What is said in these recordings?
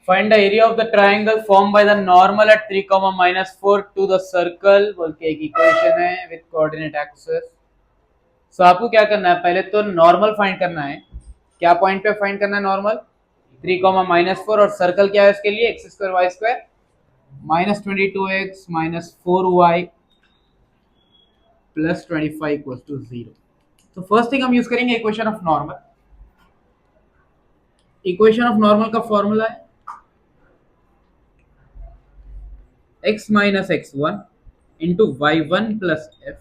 Find the area of the triangle form by the normal at 3, -4 to the circle बोल के एक equation है with coordinate axis. सो आपको क्या करना है, पहले तो नॉर्मल फाइंड करना है। क्या पॉइंट पे फाइंड करना है नॉर्मल? 3, -4 और सर्कल क्या है उसके लिए? x² y² -22x -4y plus 25 equal to 0। तो फर्स्ट थिंग हम यूज करेंगे equation of normal. Equation of normal का फॉर्मूला है x minus x1 into y1 plus f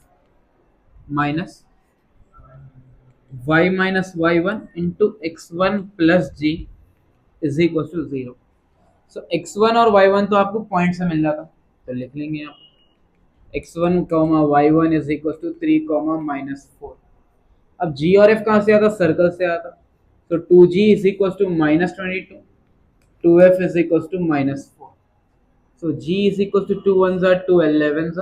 minus y minus y1 into x1 plus g is equal to 0। So x1 और y1 तो आपको point से मिल जाता, तो लिख लेंगे यहाँ पर x1 y1 is equal to 3, -4। अब g और f कहाँ से आता? सर्कल से आता। तो 2g is equal to -22, 2f is equal to -4। So g is equals to 2 ones are 2 11s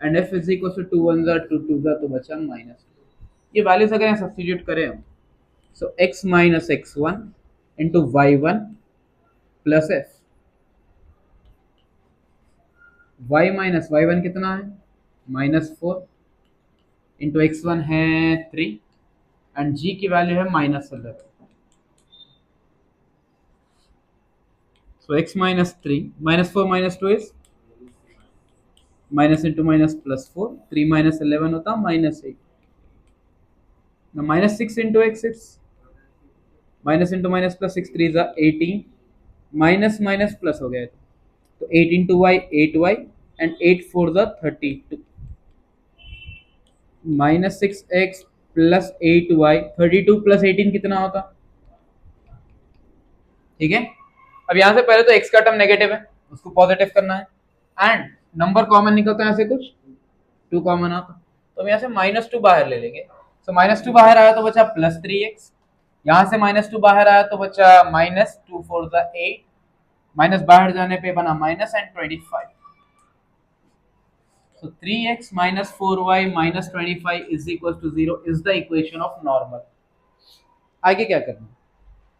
and f is equals to 2 ones are 2 twos are, तो बचा -2। ये वैल्यूज अगर यहाँ सब्स्टिट्यूट करें हम, so x minus x1 into y1 plus f, y minus y1 कितना है? -4 into x1 है 3 and g की वैल्यू है -11। So x minus 3 -4 -2 is minus into minus plus 4, 3 minus 11 होता -8। Now -6 into x is minus into minus plus 6 3 जा 18, minus minus plus हो गया तो 8 इंटू वाई 8y एंड 8 4 जा 32, -6x प्लस 8y 32 प्लस 18 कितना होता? ठीक है। अब यहां से पहले तो x का टर्म नेगेटिव है, उसको पॉजिटिव करना है एंड नंबर कॉमन निकलता है ऐसे कुछ 2 कॉमन आता, तो हम यहाँ से -2 बाहर ले लेंगे। सो -2 बाहर आया तो बचा +3x, यहां से -2 बाहर आया तो बचा -2 4 जा 8, माइनस बाहर जाने पे बना minus and 25। So 3x minus 4y minus 25 is equals to 0 is the equation of normal। आगे क्या करना है?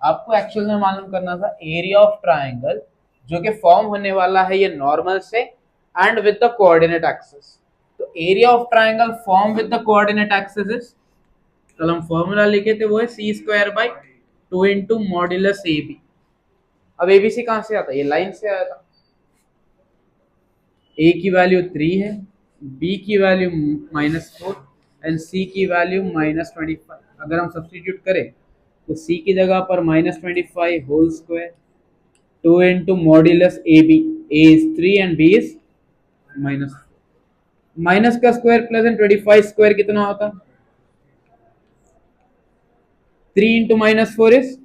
आपको एक्चुअल में मालूम करना था एरिया ऑफ ट्राइंगल जो कि फॉर्म होने वाला है ये नॉर्मल से and with the coordinate axis. तो area of triangle form with the coordinate axis is, कल हम फॉर्मूला लिखे थे वो है c² 2 इंटू मॉड्यूलस ए बी। अब एबीसी कहां से आता है? ये लाइन से आया था। ए की वैल्यू 3 है, बी की वैल्यू -4 एंड सी की वैल्यू -25। अगर हम सब्सटीट्यूट करें तो सी की जगह पर -25 whole square 2 into modulus A B, A is 3 and B is -4। Minus का स्क्वायर प्लस एंड 25 स्क्वायर कितना होता? 3 इंटू -4 इज,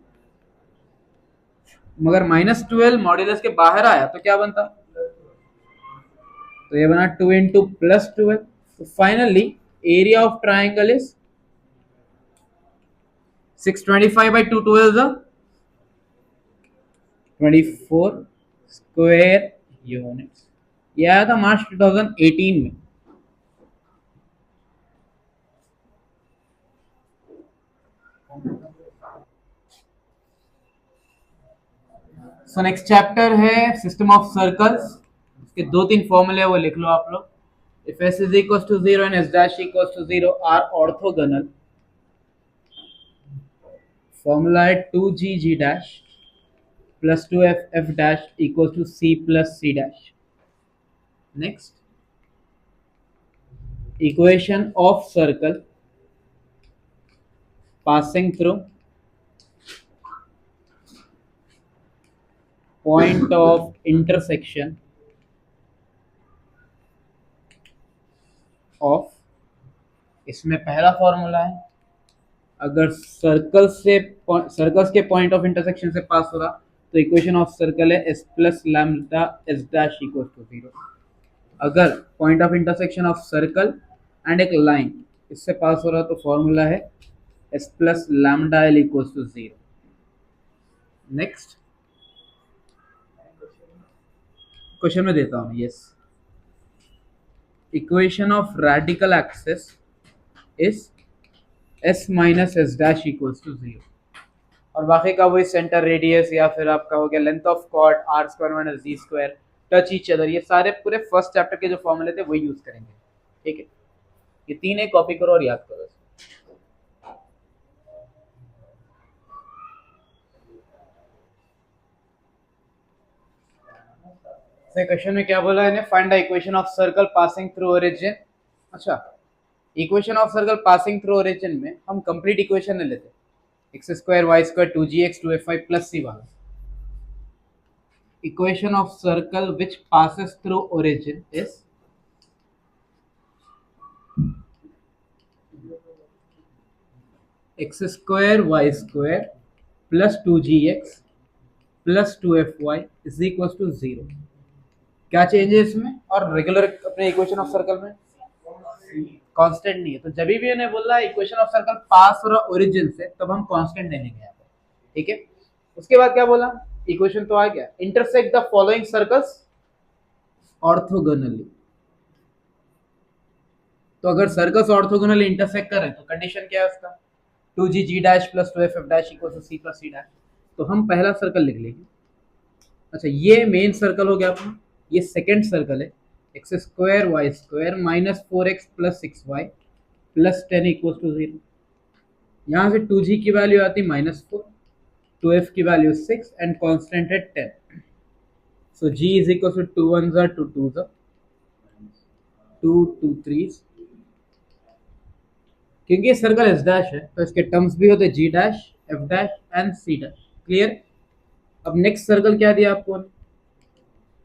मगर -12 मॉड्यूलस के बाहर आया तो क्या बनता? तो ये बना 2 इंटू +12। तो finally area of triangle is 625 by 2 12 24 square units. ये आया था मार्च 2018 में। सो नेक्स्ट चैप्टर है सिस्टम ऑफ सर्कल्स। इसके 2-3 फॉर्मूले वो लिख लो आप लोग। If s is equals to 0 and s dash equals to 0 are orthogonal, formula है 2g dash plus 2f dash equals to c plus c dash। Next equation of circle passing through point of intersection of, इसमें पहला formula है अगर circles के point of intersection से पास हो रहा तो इक्वेशन ऑफ सर्कल है s plus lambda s dash equal to 0। अगर point of intersection of circle and एक लाइन इससे पास हो रहा तो फॉर्मूला है s plus lambda l equal to 0। Next question में देता हूं, yes, equation of radical axis is s minus s dash equals to 0। और बाकी का वही सेंटर रेडियस या फिर आपका हो गया length of chord r square minus g square, touch each other, ये सारे पूरे फर्स्ट चैप्टर के जो फॉर्मूले थे वही यूज करेंगे। ठीक है, ये तीन एक कॉपी करो और याद करो। क्वेश्चन में क्या बोला है, find the equation of circle passing through origin. अच्छा, equation of circle passing through origin में हम कंप्लीट इक्वेशन ले लेते, x square y square two g x two f y plus c वाला। Equation of circle which passes through origin is x square y square plus two g x plus two f y is equal to zero. क्या change है इसमें और regular अपने equation of circle में? Constant नहीं है, तो जब भी उन्हें बोल रहा है इक्वेशन ऑफ सर्कल पास हो रहा ओरिजिन से, तब हम कांस्टेंट ले लेंगे यहाँ पे। ठीक है, उसके बाद क्या बोला, इक्वेशन तो आ गया, intersect the following circles orthogonally. तो अगर सर्कल्स ऑर्थोगोनली इंटरसेक्ट करें तो कंडीशन क्या है उसका, two g g dash plus two f f dash equal to c plus c dash. तो हम पहला सर्कल लिख लेंगे। अच्छा, ये मेन सर्कल हो गया अपना, ये सेकेंड सर्कल है, x square y square minus four x plus six y plus ten equal to zero. यहाँ से टू जी की वैल्यू आती माइनस फोर, टू एफ की वैल्यू सिक्स एंड कॉन्स्टेंट है ten. So g is equal to two one ज़ा two ज़ा two two three, क्योंकि ये सर्कल एस डैश है तो इसके टर्म्स भी होते g dash f dash and c dash. Clear? अब नेक्स्ट सर्कल क्या दिया आपको,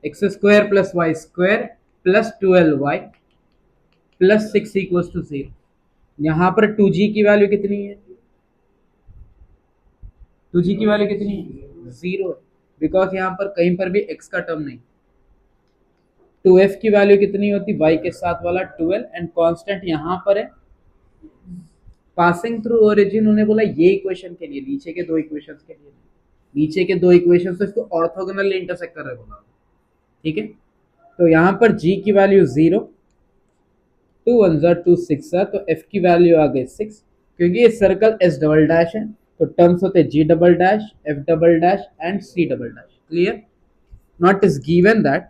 x square plus y square plus twelve y plus six equal to zero. यहाँ पर टू जी की वैल्यू कितनी है, टू जी की वैल्यू कितनी है, जीरो है, बिकॉज यहाँ पर कहीं पर भी एक्स का टर्म नहीं। टू एफ की वैल्यू कितनी होती, वाई के साथ वाला ट्वेल्व एंड कांस्टेंट यहाँ पर है पासिंग थ्रू ओरिजिन। उन्हें बोला ये इक्वेशन के लिए, नीचे के दो इक्वेशंस के लिए, नीचे के दो इक्वेशन तो इसको ऑर्थोगोनली इंटरसेक्ट कर रहे बोला। ठीक है, तो यहाँ पर g की वैल्यू जीरो, टू वन ज़ा टू सिक्स है, तो f की वैल्यू आ गई सिक्स। क्योंकि ये सर्कल s डबल डैश है तो टर्म्स होते g double dash f double dash and c double dash. Clear? Not is given that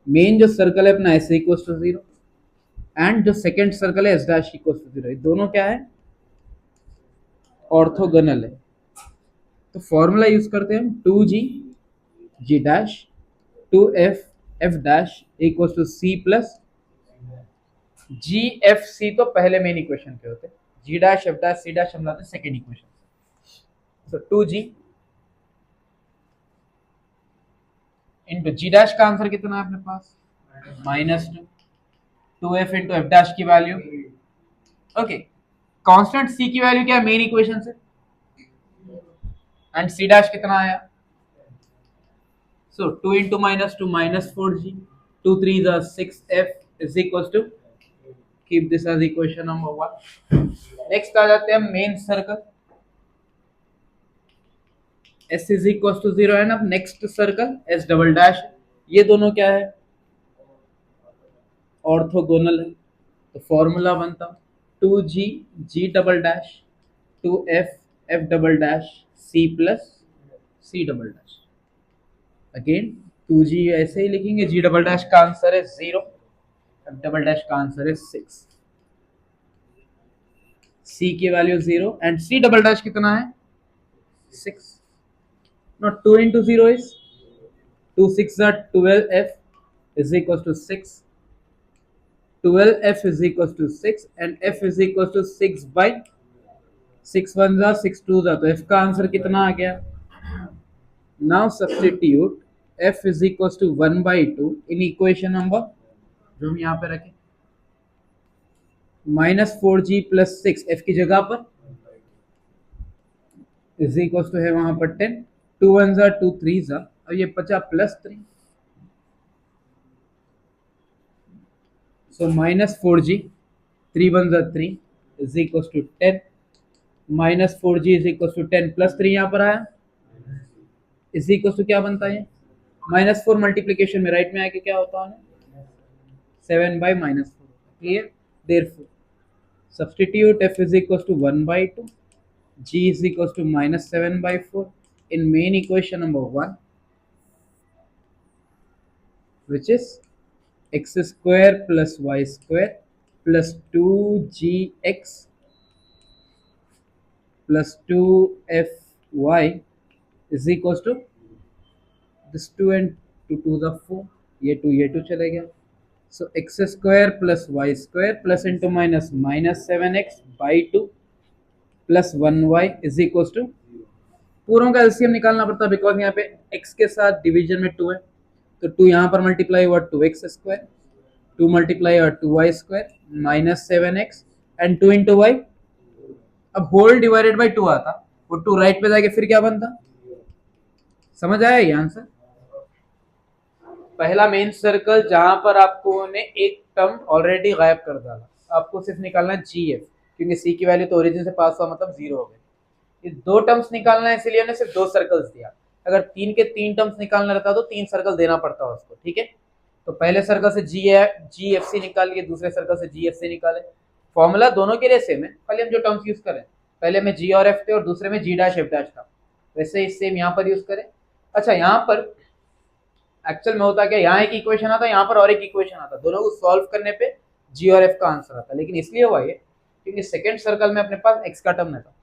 main जो सर्कल है अपना s equal to zero and जो सेकेंड सर्कल है s dash equal to zero, दोनों क्या है, ऑर्थोगोनल है। तो फॉर्मूला यूज करते हैं हम, two g g dash two f f dash equal to c plus g f c. तो पहले मेन इक्वेशन के होते, g dash f dash c dash हम लाते second equation. So two g into g dash का answer कितना है अपने पास, minus two, two f into f dash की वैल्यू। ओके, कांस्टेंट सी की वैल्यू क्या है मेन इक्वेशन से, एंड सी डैश कितना आया, so two into minus two minus four g, two three ज़ा six f is equal to, keep this as equation number one. Next आ जाते हैं main circle, s is equal to zero है ना। Next circle s double dash, ये दोनों क्या है, ऑर्थोगोनल है। तो फॉर्मूला बनता two g g double dash two f f double dash c plus c double dash. Again two g ऐसे ही लिखेंगे, जी डबल डैश का आंसर है जीरो, एफ डबल डैश का आंसर है सिक्स, सी की value zero and C double dash कितना है, six. Now 2 into 0 is 2 6 are 12f is equals to 6. 12f is equals to 6 and f is equals to 6 by 6 1 are 6 2 are, तो f का answer कितना आ गया। Now substitute f is equals to 1 by 2 in equation number जो हम यहाँ पे रखें, minus four जी plus six F की जगह पर इज इक्वल टू है वहां पर 10, टू वन ज़ा टू थ्री ज़ा, अब ये बचा plus three, so minus 4g 3 1 3 is equals to 10, minus 4g is equals to 10 plus 3 यहाँ पर आया is equals to क्या बनता है, माइनस फोर मल्टीप्लीकेशन में राइट में आके क्या होता है, 7 by -4। Clear? Therefore substitute f is equals to 1 by 2 g is equals to minus 7 by 4 in main equation number 1, which is x square plus y square plus 2gx plus 2fy is equals to this 2 and 2 to the 4, ये 2 चले गया. So x square plus y square plus into minus minus 7x by 2 plus 1y is equals to, पूरों का LCM निकालना पड़ता है because यहाँ पे x के साथ डिवीजन में 2 है, तो 2 यहाँ पर मल्टीप्लाई हुआ 2x स्क्वायर, 2 मल्टीप्लाई हुआ 2y square minus 7x and 2 into y. अब होल डिवाइडेड बाई 2 आता, वो 2 राइट पे जाके फिर क्या बनता. समझ आया ये आंसर. पहला मेन सर्कल जहां पर आपको ने एक टर्म ऑलरेडी गायब कर डाला, आपको सिर्फ निकालना जी एफ, क्योंकि सी की वैल्यू तो ओरिजिन से पास हुआ मतलब 0 हो गई. ये 2 टर्म्स निकालना है इसलिए हमने सिर्फ 2 सर्कल्स दिया. अगर 3 के 3 टर्म्स निकालना रहता तो 3 सर्कल देना पड़ता उसको. ठीक है, तो पहले सर्कल से जी एफ सी निकालिए, दूसरे सर्कल से जी एफ सी निकाले. फॉर्मूला दोनों के लिए सेम है, खाली हम जो टर्म्स यूज करें, पहले में जी और एफ थे और दूसरे में जी डैश एफ डैश था, वैसे ही सेम यहाँ पर यूज करें. अच्छा, यहाँ पर एक्चुअल में होता क्या, यहाँ एक इक्वेशन आता, यहाँ पर और एक इक्वेशन आता, दोनों को सॉल्व करने पे जी और एफ का आंसर आता. लेकिन इसलिए हुआ ये क्योंकि सेकंड सर्कल में अपने पास एक्स का टर्म नहीं था,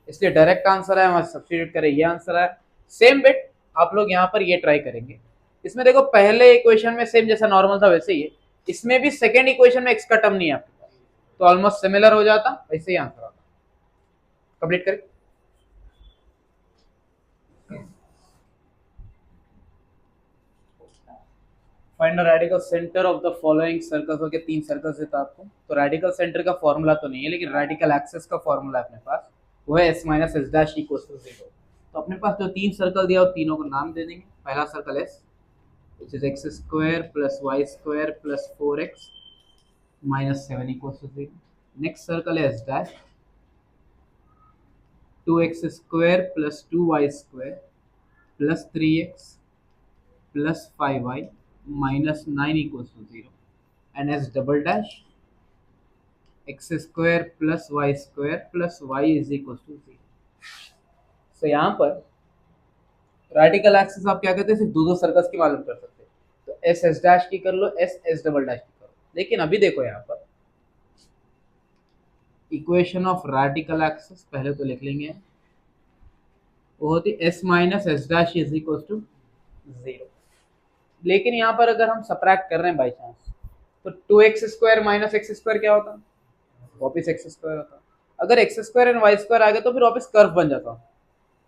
इसलिए डायरेक्ट आंसर है, हमारे सब्स्टिट्यूट करें, ये आंसर है. सेम बिट आप लोग यहाँ पर ये ट्राई करेंगे. इसमें देखो पहले इक्वेशन में सेम जैसा नॉर्मल था वैसे ही है, इसमें भी सेकंड इक्वेशन में एक्स का टर्म नहीं है आपके पास, तो ऑलमोस्ट सिमिलर हो जाता, वैसे ही आंसर आता. कंप्लीट करें. Find the radical centre of the following circles. हो गया 3 सर्कल्स देता आपको, तो रेडिकल सेंटर का फॉर्मूला तो नहीं है, लेकिन रेडिकल एक्सिस का फॉर्मूला अपने पास वो है s minus S dash equals to 0. तो अपने पास जो 3 सर्कल दिया वो तीनों को नाम दे देंगे. पहला circle s which is x square plus y square plus 4x minus 7 equals to 0. Next circle is dash 2x square plus 2y square plus 3x plus 5y minus 9 equals to 0. And as double dash x square plus y square plus y is equals to 0. So यहाँ पर radical axis आप क्या कहते हैं, सिर्फ दो circles की मालूम कर सकते हैं, तो एस एस डैश की कर लो, एस एस डबल डैश की करो. लेकिन अभी देखो यहाँ पर इक्वेशन ऑफ रेडिकल एक्सिस पहले तो लिख लेंगे, वो होती s minus S dash is equal to 0. लेकिन यहाँ पर अगर हम सब्ट्रैक्ट कर रहे हैं बाई चांस, तो 2x square minus x square क्या होता, वापिस एक्स स्क्वायर होता. अगर x square and y square आ गया तो फिर वापस कर्व बन जाता,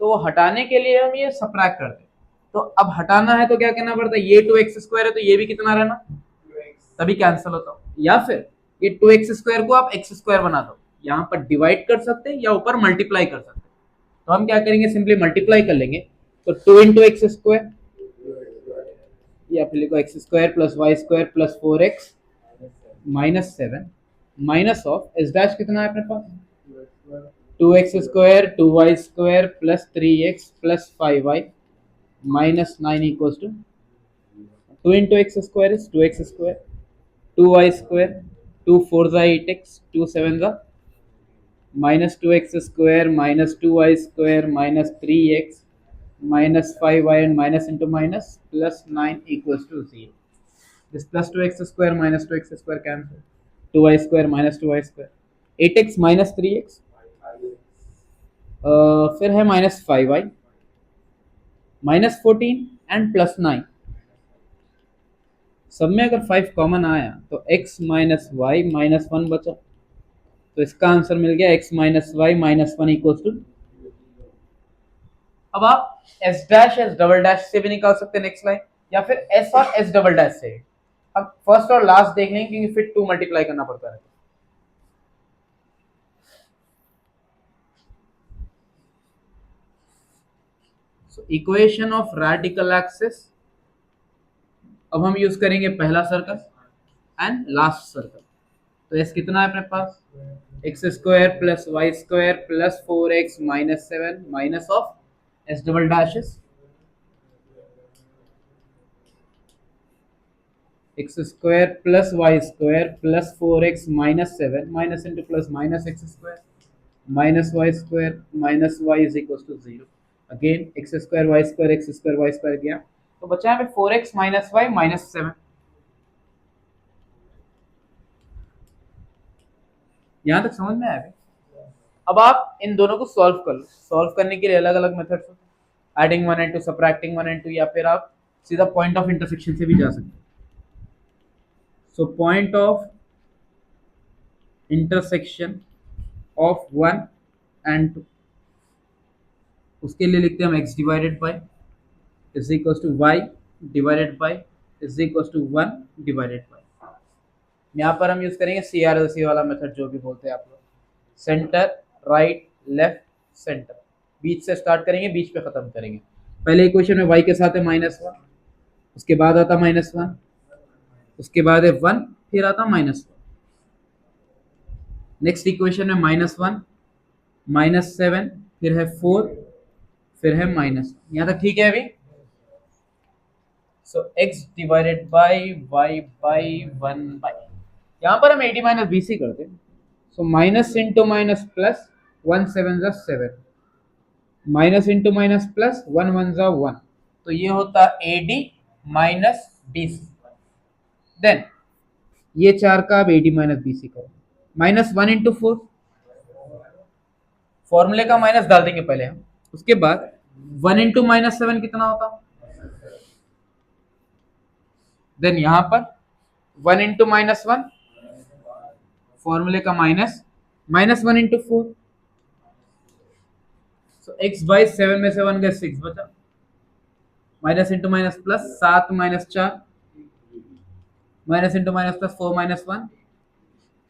तो वो हटाने के लिए हम ये सब्ट्रैक्ट करते हैं. तो अब हटाना है तो क्या करना पड़ता है, ये 2x स्क्वायर है तो ये भी कितना रहना, तभी कैंसिल होता. या फिर ये 2x स्क्वायर को आप x स्क्वायर बना दो, यहाँ पर डिवाइड कर सकते हैं या ऊपर मल्टीप्लाई कर सकते हैं. तो हम क्या करेंगे, सिंपली मल्टीप्लाई कर लेंगे. तो 2 इंटू एक्स स्क्वायर, या फिर लिखो x square plus y square plus 4x minus 7 minus of s dash कितना है अपने पास, 2x square 2y square plus 3x plus 5y minus 9 equals to 2 into x square is 2x square, 2y square, 2 4s are 8x, 2 7s are minus 2x square minus 2y square minus 3x minus 5y and minus into minus plus 9 equals to 0. This plus 2x square minus 2x square cancel, 2y square minus 2y square, 8x minus 3x, फिर है minus 5y minus 14 and plus 9. सब में अगर 5 common आया तो x minus y minus 1 बचा, तो इसका आंसर मिल गया x minus y minus 1 equals to. अब आप s डैश एस डबल डैश से भी निकाल सकते हैं नेक्स्ट लाइन, या फिर s और s डबल डैश से. अब फर्स्ट और लास्ट देख लेंगे क्योंकि फिर 2 मल्टीप्लाई करना पड़ता है. So equation of radical axis, अब हम यूज करेंगे पहला सर्कल एंड लास्ट सर्कल. तो एस कितना है अपने पास, x square plus y square plus 4x minus 7 minus of s double dashes x square plus y square plus 4x minus 7 minus into plus minus x square minus y square minus y is equal to zero. Again x square y square गया, तो बचा यहाँ पे 4x minus y minus 7। यहाँ तक समझ में आया अभी? अब आप इन दोनों को सॉल्व कर लो। सॉल्व करने के लिए अलग अलग मेथड्स होते हैं, adding one and two, subtracting one and two, या फिर आप सीधा पॉइंट ऑफ इंटरसेक्शन से भी जा सकते हैं। So point of intersection of one and two, उसके लिए लिखते हैं हम x divided by is equal to y divided by is equal to one divided by. यहाँ पर हम यूज करेंगे CRLC वाला मेथड, जो भी बोलते हैं आप लोग, सेंटर राइट लेफ्ट सेंटर। बीच से स्टार्ट करेंगे, बीच पे खत्म करेंगे। पहले इक्वेशन में y के साथ है -1, उसके बाद आता -1, उसके बाद है 1, फिर आता -1। नेक्स्ट इक्वेशन में -1 -7, फिर है 4, फिर है -1। यहाँ तक ठीक है अभी? सो x divided by y by 1 by, यहाँ पर हम AD माइनस BC करते हैं। So minus into minus plus, 1 7 जा 7, माइनस इंटू माइनस प्लस, 1 1 जा 1, तो ये होता AD माइनस BC। देन ये 4 का अब AD माइनस BC करो, -1 इंटू 4, फॉर्मूले का माइनस डाल देंगे पहले हम, उसके बाद 1 इंटू -7 कितना होता, देन यहां पर 1 इंटू -1, फॉर्मूले का -1 इंटू 4। सो x बाई 7 में से 1 गया 6 बचा, minus into minus plus, 7 minus 4, minus into minus plus 4 -1।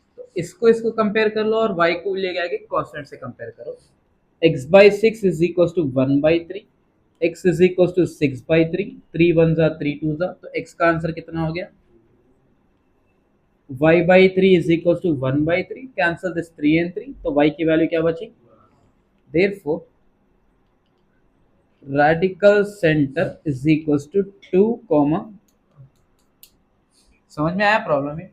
तो इसको कंपेयर कर लो और y को ले आगे कांस्टेंट से कंपेयर करो। x by 6 is equal to 1 by 3, x is equal to 6 by 3, 3 1 जा 3 2 जा, तो x का आंसर कितना हो गया, y by 3 is equal to 1 by 3, cancel this 3 and 3, तो y की वैल्यू क्या बची, therefore radical centre is equal to 2, समझ में आया प्रॉब्लम है?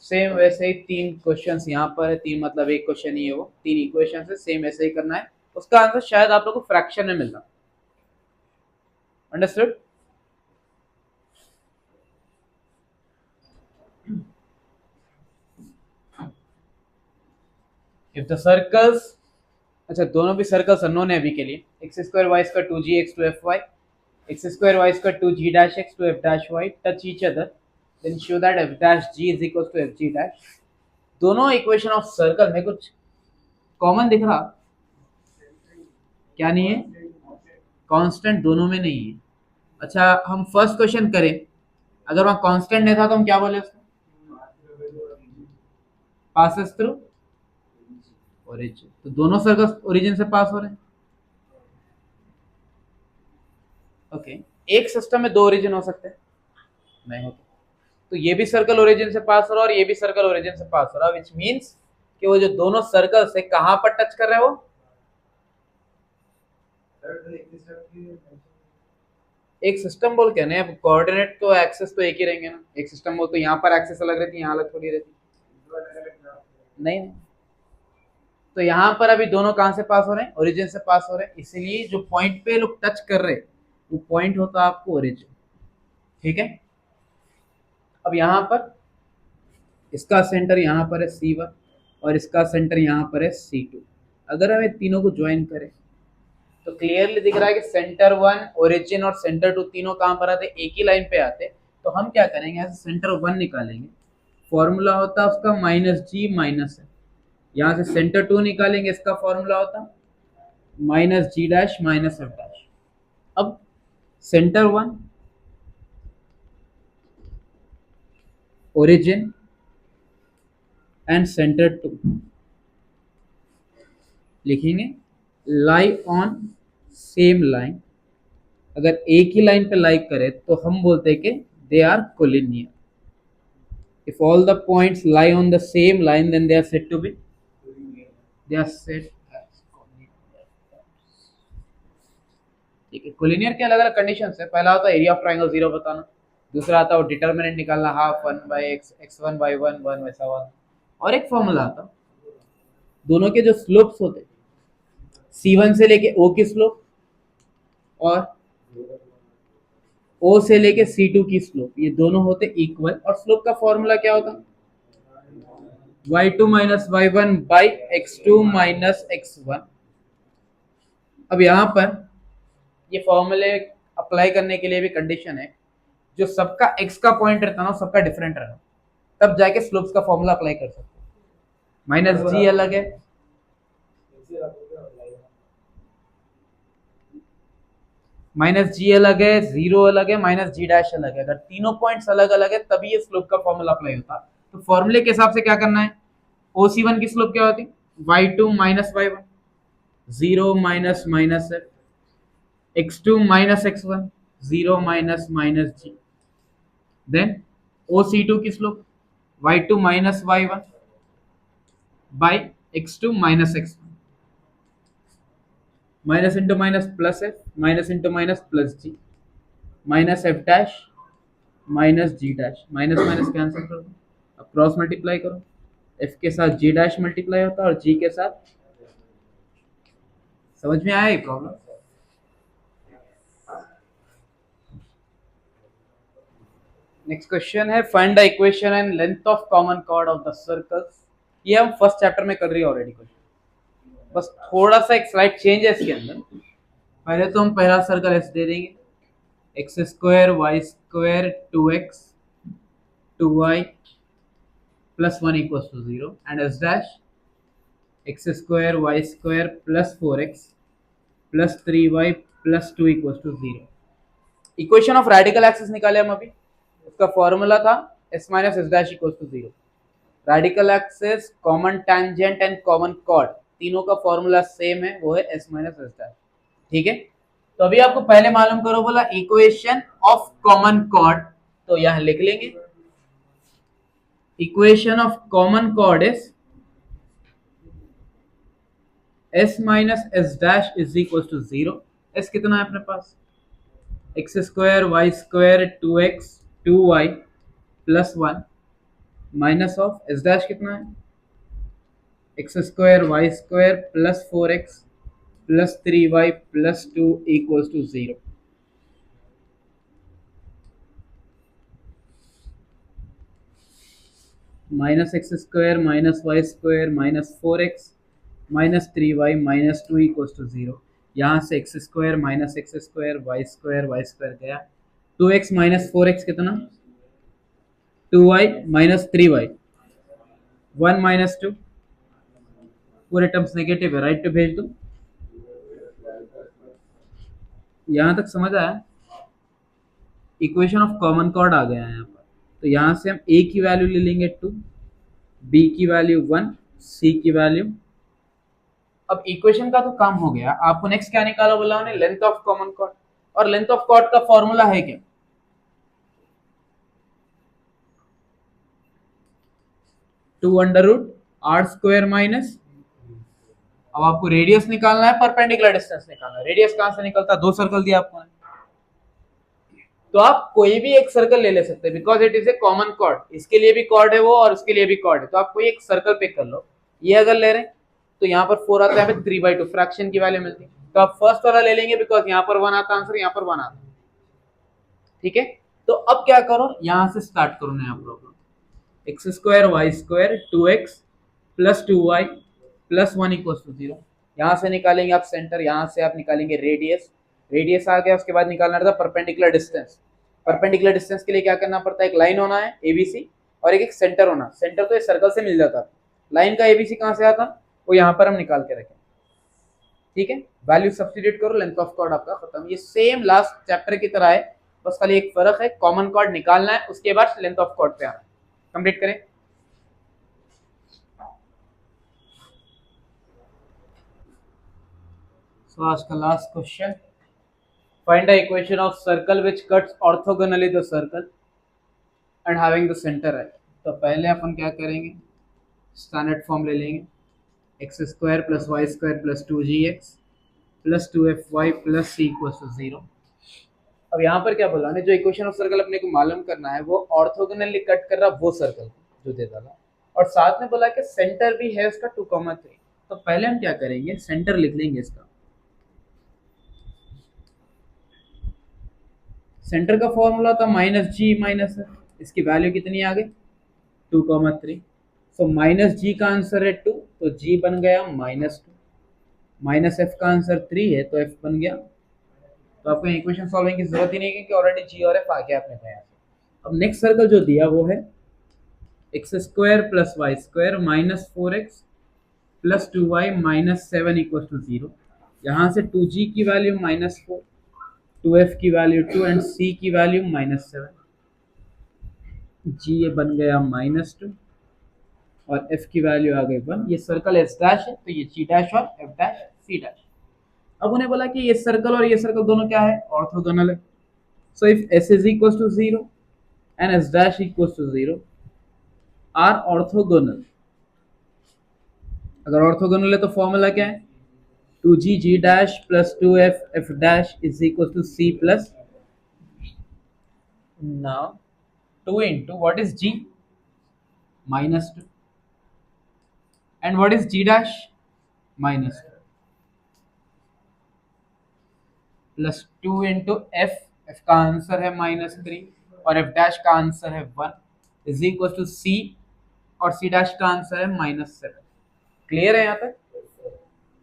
सेम वैसे ही 3 क्वेश्चंस यहाँ पर है, 3 मतलब एक क्वेश्चन ही है, वो 3 इक्वेशन है, सेम ऐसे ही करना है। उसका आंसर शायद आप लोग को फ्रैक्शन में मिलता। अंडरस्टूड? इफ द सर्कल्स, अच्छा दोनों भी सर्कल्स अननोन है अभी के लिए, x square y square 2gx 2fy, x square y square 2g dash x 2f dash y touch each other, then show that f dash g is equal to fg dash. दोनों equation of circle में कुछ common दिख रहा? क्या नहीं है? Constant दोनों में नहीं है। अच्छा हम फर्स्ट क्वेश्चन करें, अगर वहां कांस्टेंट नहीं था तो हम क्या बोले उसको, पासेस थ्रू ओरिजिन, तो दोनों सर्कल ओरिजिन से पास हो रहे हैं। ओके, एक सिस्टम में 2 ओरिजिन हो सकते हैं, नहीं होते, तो ये भी सर्कल ओरिजिन से पास हो रहा है और ये भी सर्कल ओरिजिन से पास हो रहा है, विच मींस कि वो जो दोनों सर्कल से कहां पर टच कर रहे हैं, वो एक सिस्टम बोल के ना, कोऑर्डिनेट तो एक्सेस तो एक ही रहेंगे ना, एक सिस्टम बोल तो यहाँ पर एक्सेस अलग रहती है, यहाँ अलग थोड़ी रहती, नहीं। तो यहाँ पर अभी दोनों कहां से पास हो रहे हैं, ओरिजिन से पास हो रहे हैं, इसीलिए जो पॉइंट पे लोग टच कर रहे हैं वो पॉइंट होता है आपको ओरिजिन। ठीक है, अब यहाँ पर इसका सेंटर यहाँ पर है C1 और इसका सेंटर यहाँ पर है C2। अगर हम तीनों को ज्वाइन करें तो क्लियरली दिख रहा है कि सेंटर 1, ओरिजिन और सेंटर 2 तीनों कहां पर आते, एक ही लाइन पे आते। तो हम क्या करेंगे, यहाँ से सेंटर 1 निकालेंगे, फॉर्मूला होता है उसका -g माइनस है। यहाँ से सेंटर 2 निकालेंगे, इसका फॉर्मूला होता -g dash minus f dash. अब सेंटर 1, ओरिजिन एंड सेंटर 2 लिखेंगे, लाई ऑन सेम लाइन। अगर एक ही लाइन पे लाइक करे तो हम बोलते हैं कि they are collinear. If all the points lie on the same line, then they are said to be, they are said as collinear। ठीक है, कोलिनियर के अलग अलग कंडीशन है। पहला होता है एरिया ऑफ ट्राइंगल 0 बताना, दूसरा आता है डिटर्मिनेंट निकालना, half 1 by x, x1 by 1 1 वैसा 1, और एक फॉर्मूला आता दोनों के जो स्लोप्स होते हैं, C1 से लेके O की स्लोप और O से लेके C2 की स्लोप, ये दोनों होते इक्वल। और स्लोप का फॉर्मूला क्या होता? y2 minus y1 by x2 minus x1। अब यहाँ पर ये फॉर्मूले अप्लाई करने के लिए भी कंडीशन है, जो सबका x का पॉइंट रहता है ना, सबका डिफरेंट रहना, तब जाके स्लोप्स का फॉर्मूला अप्लाई कर सकते हैं। माइनस जी अलग है, माइनस जी अलग है, जीरो अलग है, माइनस जी डैश अलग है। अगर तीनों पॉइंट्स अलग अलग है तभी ये स्लोप का फॉर्मूला अप्लाई होता। तो फॉर्मूले के हिसाब से क्या करना है, OC1 की स्लोप क्या होती? y2 minus y1, zero minus minus x2 minus x1, zero minus minus g. Then OC2 की slope y2 minus y1 by x2 minus x1, minus into minus plus f, minus into minus plus g, minus f dash minus g dash, minus minus cancel कर दो, अब cross multiply करो, f के साथ जी dash multiply होता है और g के साथ। समझ में आया ये प्रॉब्लम? नेक्स्ट क्वेश्चन है, find the equation and length of common cord of the circles. ये हम फर्स्ट चैप्टर में कर रही है ऑलरेडी क्वेश्चन, बस थोड़ा सा एक स्लाइड चेंज है इसके अंदर। पहले तो हम पहला सर्कल ऐसे दे देंगे, x square y square 2x 2y plus 1 equals to 0 and S dash x square y square plus 4x plus 3y plus 2 equals to 0। Equation of radical axis निकाले हम अभी, उसका फॉर्मूला था s minus S dash equals to 0। Radical axis, common tangent and common chord, तीनों का formula same है, वो है s माइनस एस डैश। ठीक है, तो अभी आपको पहले मालूम करो बोला इक्वेशन ऑफ कॉमन कॉर्ड, तो यहां लिख लेंगे equation of common chord is s minus S dash is equal to 0। s कितना है अपने पास, x square y square 2x 2y plus 1 minus of s dash कितना है, x square y square plus 4x plus 3y plus 2 equals to 0। Minus x square minus y square minus 4x minus 3y minus 2 equals to 0। यहाँ से x square minus x square y square गया, 2x minus 4x कितना, 2y minus 3y, 1 minus 2, पूरे terms negative है, right पे भेज दो। यहाँ तक समझ आया? इक्वेशन ऑफ कॉमन कॉर्ड आ गया है यहाँ पर। तो यहाँ से हम a की वैल्यू ले लेंगे 2, b की वैल्यू 1, c की वैल्यू। अब इक्वेशन का तो काम हो गया, आपको नेक्स्ट क्या निकाला बोला उन्हें, लेंथ ऑफ कॉमन कॉर्ड। और लेंथ ऑफ कॉर्ड का फॉर्मूला है क्या, 2 under root r square minus, अब आपको रेडियस निकालना है, परपेंडिकुलर डिस्टेंस निकालना है। रेडियस कहां से निकलता है, दो सर्कल दिया आपको, तो आप कोई भी एक सर्कल ले सकते हैं, because it is a common chord. इसके लिए भी कॉर्ड है वो और उसके लिए भी कॉर्ड है, तो आप कोई एक सर्कल पिक कर लो। ये अगर ले रहे हैं तो यहाँ पर 4 आता है, 3/2 फ्रैक्शन की वैल्यू मिलती है, तो आप फर्स्ट वाला ले लेंगे बिकॉज यहाँ पर 1 आता आंसर, यहाँ पर 1 आता। ठीक है, तो अब क्या करो, यहाँ से स्टार्ट करो नया problem. X square y square 2x plus 2y plus 1 equal to 0। यहाँ से निकालेंगे आप सेंटर, यहाँ से आप निकालेंगे रेडियस, रेडियस आ गया, उसके बाद निकालना था परपेंडिकुलर डिस्टेंस। परपेंडिकुलर डिस्टेंस के लिए क्या करना पड़ता है, एक लाइन होना है एबीसी और एक सेंटर होना। सेंटर तो इस सर्कल से मिल जाता, लाइन का एबीसी कहाँ से आता, वो यहाँ पर हम निकाल के रखें। ठीक है, वैल्यू सब्स्टिट्यूट करो, लेंथ ऑफ कॉर्ड आपका खत्म। ये सेम लास्ट चैप्टर की तरह है, बस खाली एक फर्क है, कॉमन कॉर्ड निकालना है, उसके बाद लेंथ ऑफ कॉर्ड पे आना है। कंप्लीट करें। So आज का last question, find the equation of circle which cuts orthogonally the circle and having the centre है। तो पहले अपन क्या करेंगे, स्टैंडर्ड फॉर्म ले लेंगे, x square plus y square plus 2gx plus 2fy plus c equals to 0। अब यहाँ पर क्या बोला, जो इक्वेशन ऑफ सर्कल अपने को मालूम करना है वो ऑर्थोगोनली कट कर रहा वो सर्कल जो दे डाला, और साथ में बोला कि सेंटर भी है उसका 2,3। तो पहले हम क्या करेंगे, सेंटर लिख लेंगे इसका। सेंटर का फॉर्मूला था माइनस जी माइनस एफ, इसकी वैल्यू कितनी आ गई 2,3। सो माइनस जी का आंसर है 2, तो जी बन गया -2। माइनस एफ का आंसर 3 है, तो एफ बन गया। तो आपको इक्वेशन सॉल्विंग की जरूरत ही नहीं है, क्योंकि ऑलरेडी जी और एफ आ गया अपने पास। अब नेक्स्ट सर्कल जो दिया वो है x square plus y square minus 4x plus 2y minus 7 equal to 0। यहाँ से 2g की वैल्यू -4, 2f की वैल्यू 2 एंड c की वैल्यू -7। जी ये बन गया -2 और f की वैल्यू आ गई 1। ये सर्कल एस डैश है, तो ये जी डैश और एफ डैश सी डैश। अब उन्हें बोला कि ये सर्कल और ये सर्कल दोनों क्या है, ऑर्थोगोनल है। So if s is equal to 0 and s dash equal to 0 are orthogonal. अगर ऑर्थोगोनल है तो फॉर्मूला क्या है, 2g g dash plus 2f f dash is equal to c plus, now 2 into what is g, -2, and what is g dash, -2, plus 2 into f, f का answer है -3 और f डैश का आंसर है 1 इज इक्वल टू c और c dash का answer है -7। Clear है यहाँ तक?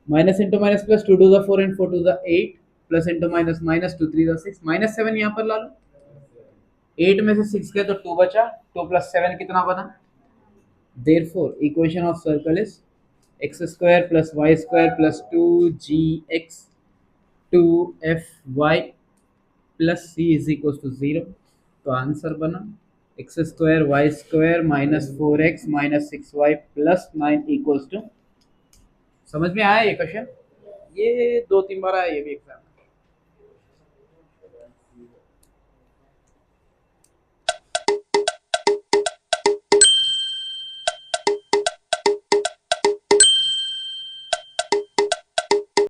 Minus into minus plus 2 to the 4 and 4 to the 8 plus into minus minus 2 3 the 6 -7 यहाँ पर ला लो। 8 में से 6 गए तो 2 बचा, 2 प्लस 7 कितना बना। Therefore, equation of circle is x square plus y square plus 2gx 2fy plus c is equals to 0। तो आंसर बना x square y square -4x -6y plus 9 equals to. समझ में आया ये क्वेश्चन? ये 2-3 बार आया ये भी एग्जाम।